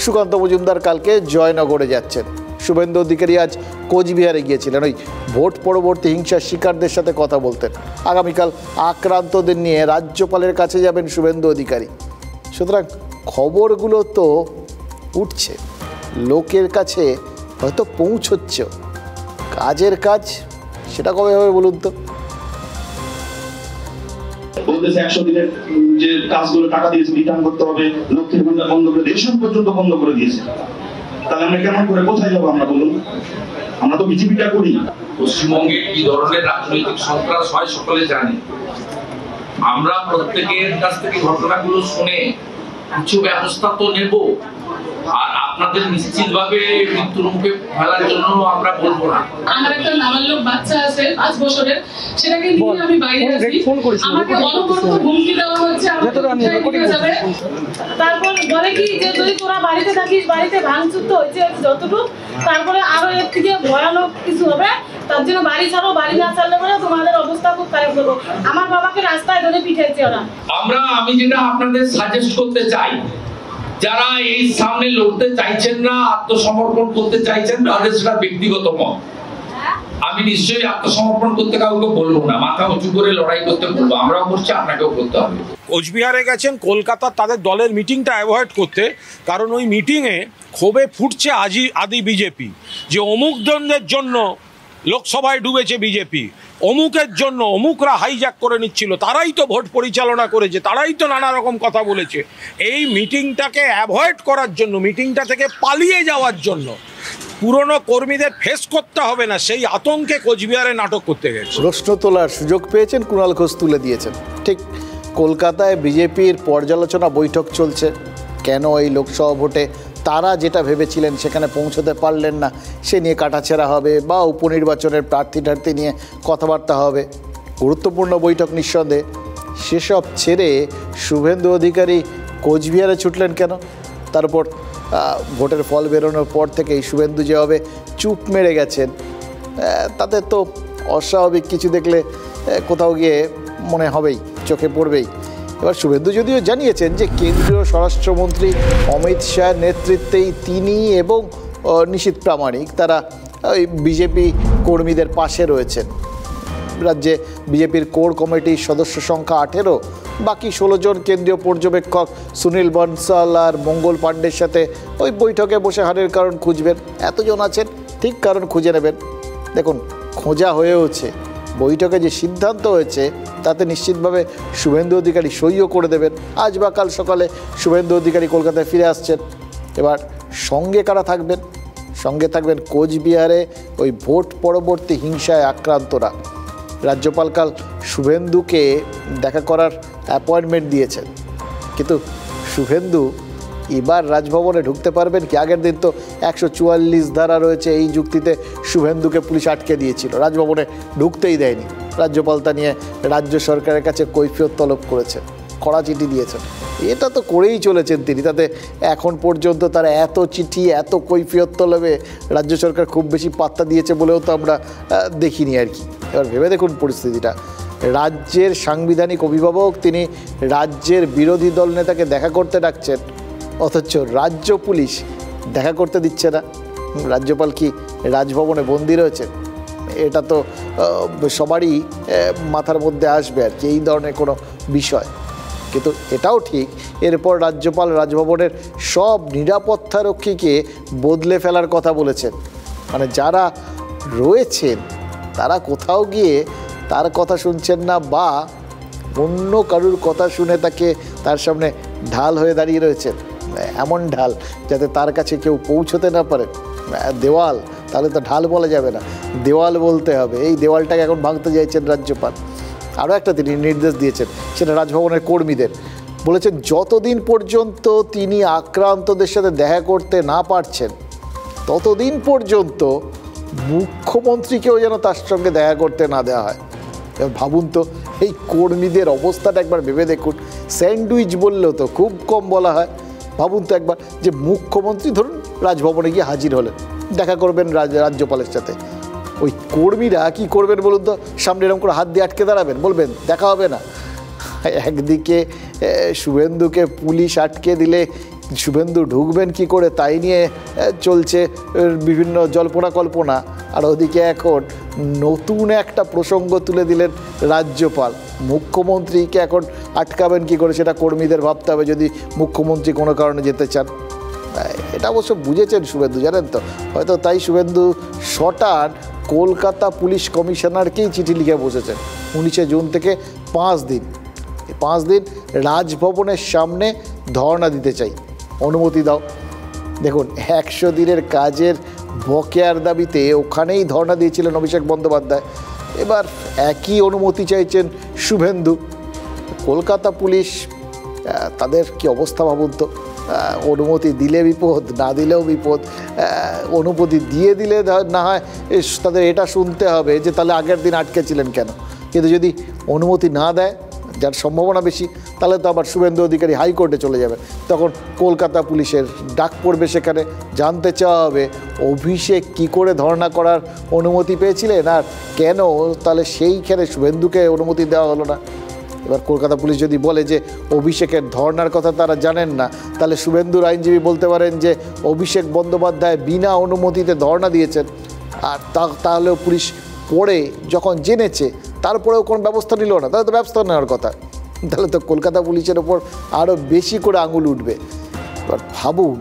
সুকান্ত মজুমদার কালকে জয়নগরে যাচ্ছেন, শুভেন্দু অধিকারী আজ কোচবিহারে গিয়েছিলেন ওই ভোট পরবর্তী হিংসার শিকারদের সাথে কথা বলতেন। আগামীকাল আক্রান্তদের নিয়ে রাজ্যপালের কাছে যাবেন শুভেন্দু অধিকারী। সুতরাং খবরগুলো তো উঠছে, লোকের কাছে হয়তো পৌঁছচ্ছে, কাজের কাজ সেটা কবে হবে বলুন তো? বলতেছে 100 দিনের যে কাজগুলো টাকা দিয়েছে রিটার্ন করতে হবে, লক্ষ্মীর ভান্ডার বন্ধ করে, রেশন পর্যন্ত বন্ধ করে দিয়েছে। তাহলে আমরা কেমন করে কোথায় যাবো আমরা বলুন? আমরা তো বিজেপিটা করি। পশ্চিমবঙ্গে কি ধরনের রাজনৈতিক সন্ত্রাস হয় সকলে জানে। আমরা প্রত্যেকের কাছ থেকে ঘটনাগুলো শুনে কিছু ব্যবস্থা তো নেব, আর আপনাদের নিশ্চিতভাবে মৃত্যুর মুখে ফেলার জন্য আমরা বলবো না। আমার একটা নাবালক বাচ্চা আছে 5 বছরের, সেটাকে নিয়ে আমি বাইরে আছি, আমাকে অনবরত হুমকি দেওয়া হচ্ছে, তারপর বলে কি যে যদি তোরা বাড়িতে থাকিস, বাড়িতে ভাঙচুর তো হয়েছে যতটুকু, তারপরে আরো এর থেকে ভয়ানক কিছু হবে, তার জন্য বাড়ি ছাড়ো, বাড়ি না ছাড়লে পরে তোমাদের অবস্থা খুব খারাপ করবো। আমার বাবাকে রাস্তায় ধরে পিঠাইছে ওরা। আমি যেটা আপনাদের সাজেস্ট করতে চাই, যারা এই সামনে লড়তে চাইছেন না, আত্মসমর্পণ করতে চাইছেন, তাদের সেটা ব্যক্তিগত মত। আমি নিশ্চয়ই আত্মসমর্পণ করতে কাউকে বলবো না, মাথা উঁচু করে লড়াই করতে বলবো। আমরাও করছি, আপনাকেও করতে হবে। কোচবিহারে গেছেন কলকাতা তাদের দলের মিটিংটা অ্যাভয়েড করতে, কারণ ওই মিটিংয়ে ক্ষোভে ফুটছে আদি বিজেপি, যে অমুক দলের জন্য লোকসভায় ডুবেছে বিজেপি, অমুকের জন্য অমুকরা হাইজ্যাক করে নিচ্ছিল, তারাই তো ভোট পরিচালনা করেছে, তারাই তো নানা রকম কথা বলেছে। এই মিটিংটাকে অ্যাভয়েড করার জন্য, মিটিংটা থেকে পালিয়ে যাওয়ার জন্য, পুরনো কর্মীদের ফেস করতে হবে না, সেই আতঙ্কে কোচবিহারে নাটক করতে গেছে। প্রশ্ন তোলার সুযোগ পেয়েছেন, কুণাল ঘোষ তুলে দিয়েছেন। ঠিক কলকাতায় বিজেপির পর্যালোচনা বৈঠক চলছে, কেন এই লোকসভা ভোটে তারা যেটা ভেবেছিলেন সেখানে পৌঁছতে পারলেন না সে নিয়ে কাটাছেঁড়া হবে, বা উপনির্বাচনের প্রার্থী নিয়ে কথাবার্তা হবে। গুরুত্বপূর্ণ বৈঠক নিঃসন্দেহে। সেসব ছেড়ে শুভেন্দু অধিকারী কোচবিহারে ছুটলেন কেন? তার উপর ভোটের ফল বেরোনোর পর থেকেই শুভেন্দু যেভাবে চুপ মেরে গেছেন, তাতে তো অস্বাভাবিক কিছু দেখলে কোথাও গিয়ে মনে হবেই, চোখে পড়বেই। এবার শুভেন্দু যদিও জানিয়েছেন যে কেন্দ্রীয় স্বরাষ্ট্রমন্ত্রী অমিত শাহের নেতৃত্বেই তিনি এবং নিশীথ প্রামাণিক তারা ওই বিজেপি কর্মীদের পাশে রয়েছেন। রাজ্যে বিজেপির কোর কমিটির সদস্য সংখ্যা 18, বাকি 16 জন কেন্দ্রীয় পর্যবেক্ষক সুনীল বনসাল আর মঙ্গল পাণ্ডের সাথে ওই বৈঠকে বসে হারের কারণ খুঁজবেন। এতজন আছেন, ঠিক কারণ খুঁজে নেবেন। দেখুন, খোঁজা হয়েওছে, বৈঠকে যে সিদ্ধান্ত হয়েছে তাতে নিশ্চিতভাবে শুভেন্দু অধিকারী সইও করে দেবেন। আজ বা কাল সকালে শুভেন্দু অধিকারী কলকাতায় ফিরে আসছেন। এবার সঙ্গে কারা থাকবেন? সঙ্গে থাকবেন কোচবিহারে ওই ভোট পরবর্তী হিংসায় আক্রান্তরা। রাজ্যপাল কাল শুভেন্দুকে দেখা করার অ্যাপয়েন্টমেন্ট দিয়েছেন, কিন্তু শুভেন্দু এবার রাজভবনে ঢুকতে পারবেন কি? আগের দিন তো 144 ধারা রয়েছে, এই যুক্তিতে শুভেন্দুকে পুলিশ আটকে দিয়েছিল, রাজভবনে ঢুকতেই দেয়নি। রাজ্যপাল তা নিয়ে রাজ্য সরকারের কাছে কৈফিয়ত তলব করেছেন, কড়া চিঠি দিয়েছেন। এটা তো করেই চলেছেন তিনি, তাতে এখন পর্যন্ত তারা এত চিঠি, এত কৈফিয়ত তলবে রাজ্য সরকার খুব বেশি পাত্তা দিয়েছে বলেও তো আমরা দেখিনি আর কি। এবার ভেবে দেখুন পরিস্থিতিটা, রাজ্যের সাংবিধানিক অভিভাবক তিনি রাজ্যের বিরোধী দল নেতাকে দেখা করতে ডাকছেন, অথচ রাজ্য পুলিশ দেখা করতে দিচ্ছে না। রাজ্যপাল কি রাজভবনে বন্দি রয়েছেন? এটা তো সবারই মাথার মধ্যে আসবে আর কি, এই ধরনের কোনো বিষয়। কিন্তু এটাও ঠিক, এরপর রাজ্যপাল রাজভবনের সব নিরাপত্তারক্ষীকে বদলে ফেলার কথা বলেছেন। মানে যারা রয়েছেন তারা কোথাও গিয়ে তার কথা শুনছেন না, বা অন্য কারুর কথা শুনে তার সামনে ঢাল হয়ে দাঁড়িয়ে রয়েছেন। এমন ঢাল যাতে তার কাছে কেউ পৌঁছতে না পারে। দেওয়াল, তাহলে তো ঢাল বলা যাবে না, দেওয়াল বলতে হবে। এই দেওয়ালটাকে এখন ভাঙতে চাইছেন রাজ্যপাল। আরও একটা তিনি নির্দেশ দিয়েছেন, সেটা রাজভবনের কর্মীদের। বলেছেন যতদিন পর্যন্ত তিনি আক্রান্তদের সাথে দেখা করতে না পারছেন ততদিন পর্যন্ত মুখ্যমন্ত্রীকেও যেন তার সঙ্গে দেখা করতে না দেওয়া হয়। ভাবুন তো, এই কর্মীদের অবস্থাটা একবার ভেবে দেখুন। স্যান্ডউইচ বললেও তো খুব কম বলা হয়। ভাবুন তো একবার, যে মুখ্যমন্ত্রী ধরুন রাজভবনে গিয়ে হাজির হলেন, দেখা করবেন রাজ্যপালের সাথে, ওই কর্মীরা কি করবেন বলুন তো? সামনে এরকম করে হাত দিয়ে আটকে দাঁড়াবেন, বলবেন দেখা হবে না? একদিকে শুভেন্দুকে পুলিশ আটকে দিলে শুভেন্দু ঢুকবেন কি করে তাই নিয়ে চলছে বিভিন্ন জল্পনা কল্পনা। আর ওদিকে এখন নতুন একটা প্রসঙ্গ তুলে দিলেন রাজ্যপাল। মুখ্যমন্ত্রীকে এখন আটকাবেন কি করে সেটা কর্মীদের ভাবতে হবে, যদি মুখ্যমন্ত্রী কোনো কারণে যেতে চান। এটা অবশ্য বুঝেছেন শুভেন্দু, জানেন তো, হয়তো তাই শুভেন্দু শটান কলকাতা পুলিশ কমিশনারকেই চিঠি লিখে বসেছেন 19 জুন থেকে 5 দিন 5 দিন রাজভবনের সামনে ধর্ণা দিতে চাই, অনুমতি দাও। দেখুন 100 দিনের কাজের বকেয়ার দাবিতে ওখানেই ধর্ণা দিয়েছিলেন অভিষেক বন্দ্যোপাধ্যায়, এবার একই অনুমতি চাইছেন শুভেন্দু। কলকাতা পুলিশ তাদের কি অবস্থা ভাবুন তো, অনুমতি দিলে বিপদ, না দিলেও বিপদ। অনুমতি দিয়ে দিলে না হয় তাদের এটা শুনতে হবে যে তাহলে আগের দিন আটকেছিলেন কেন, কিন্তু যদি অনুমতি না দেয়, যার সম্ভাবনা বেশি, তাহলে তো আবার শুভেন্দু অধিকারী হাইকোর্টে চলে যাবে। তখন কলকাতা পুলিশের ডাক পড়বে, সেখানে জানতে চাওয়া হবে অভিষেক কি করে ধর্ণা করার অনুমতি পেয়েছিলেন আর কেন তাহলে সেইখানে শুভেন্দুকে অনুমতি দেওয়া হলো না। এবার কলকাতা পুলিশ যদি বলে যে অভিষেকের ধর্ণার কথা তারা জানেন না, তাহলে শুভেন্দুর আইনজীবী বলতে পারেন যে অভিষেক বন্দ্যোপাধ্যায় বিনা অনুমতিতে ধর্ণা দিয়েছেন। আর তাহলেও পুলিশ পড়ে যখন জেনেছে তারপরেও কোনো ব্যবস্থা নিল না, তাহলে তো ব্যবস্থা নেওয়ার কথা, তাহলে তো কলকাতা পুলিশের ওপর আরও বেশি করে আঙুল উঠবে। এবার ভাবুন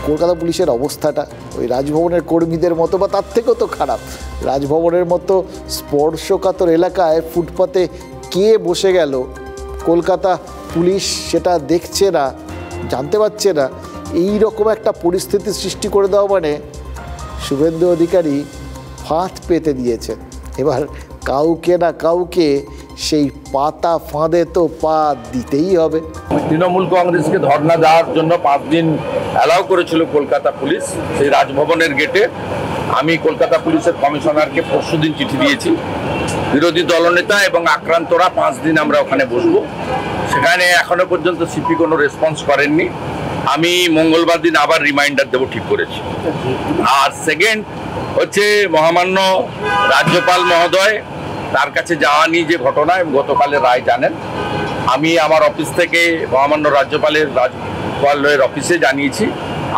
কলকাতা পুলিশের অবস্থাটা ওই রাজভবনের কর্মীদের মতো বা তার থেকেও তো খারাপ। রাজভবনের মতো স্পর্শকাতর এলাকায় ফুটপাতে কে বসে গেল, কলকাতা পুলিশ সেটা দেখছে না, জানতে পারছে না। এই রকম একটা পরিস্থিতি সৃষ্টি করে দেওয়া মানে শুভেন্দু অধিকারী ফাঁদ পেতে দিয়েছে। এবার কাউকে না কাউকে সেই পাতা ফাঁদে তো পা দিতেই হবে। তৃণমূল কংগ্রেসকে ধর্ণা দেওয়ার জন্য 5 দিন অ্যালাউ করেছিল কলকাতা পুলিশ সেই রাজভবনের গেটে। আমি কলকাতা পুলিশের কমিশনারকে পরশুদিন চিঠি দিয়েছি। বিরোধী দলনেতা এবং আক্রান্তরা 5 দিন আমরা ওখানে বসবো। সেখানে এখনো পর্যন্ত সিপি কোনো রেসপন্স করেননি। আমি মঙ্গলবার দিন আবার রিমাইন্ডার দেবো ঠিক করেছি। আর সেকেন্ড হচ্ছে মহামান্য রাজ্যপাল মহোদয়, তার কাছে যাওয়া নিয়ে যে ঘটনা গতকালের রায় জানেন, আমি আমার অফিস থেকে মহামান্য রাজ্যপালের অফিসে জানিয়েছি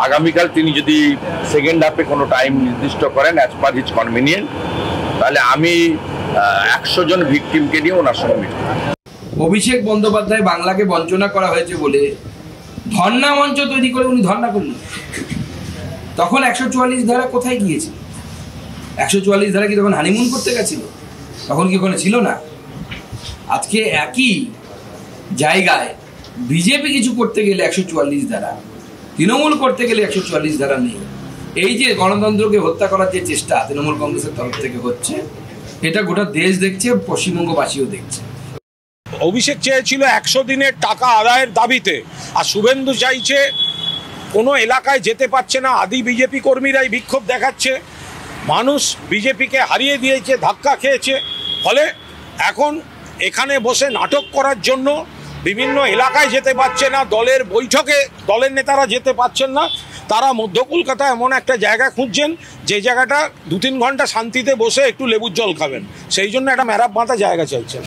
আগামীকাল তিনি যদি সেকেন্ড হাফে কোনো টাইম নির্দিষ্ট করেন অ্যাজ পার হিজ কনভিনিয়েন্ট, তাহলে আমি 100 জন ভিকটিমকে নিয়ে ওনার সঙ্গে মিট করব। অভিষেক বন্দ্যোপাধ্যায় বাংলাকে বঞ্চনা করা হয়েছে বলে ধর্ণা মঞ্চ তৈরি করে উনি ধর্ণা করলেন। তখন 144 ধারা কোথায় গিয়েছে? 144 ধারা কি তখন হানিমুন করতে গেছিল? তখন কি ওখানে ছিল না? আজকে একই জায়গায় বিজেপি কিছু করতে গেলে 144 ধারা, তৃণমূল করতে গেলে 144 ধারা নেই। এই যে গণতন্ত্রকে হত্যা করার যে চেষ্টা তৃণমূল কংগ্রেসের তরফ থেকে হচ্ছে, এটা গোটা দেশ দেখছে, পশ্চিমবঙ্গবাসীও দেখছে। অভিষেক চেয়েছিল 100 দিনের টাকা আদায়ের দাবিতে, আর শুভেন্দু চাইছে কোনো এলাকায় যেতে পারছে না, আদি বিজেপি কর্মীরাই বিক্ষোভ দেখাচ্ছে। মানুষ বিজেপিকে হারিয়ে দিয়েছে, ধাক্কা খেয়েছে, ফলে এখন এখানে বসে নাটক করার জন্য বিভিন্ন এলাকায় যেতে পারছে না, দলের বৈঠকে দলের নেতারা যেতে পারছেন না। তারা মধ্য কলকাতায় এমন একটা জায়গা খুঁজছেন যে জায়গাটা 2-3 ঘন্টা শান্তিতে বসে একটু লেবুর জল খাবেন, সেই জন্য একটা ম্যারাপ বাঁধা জায়গা চাইছেন।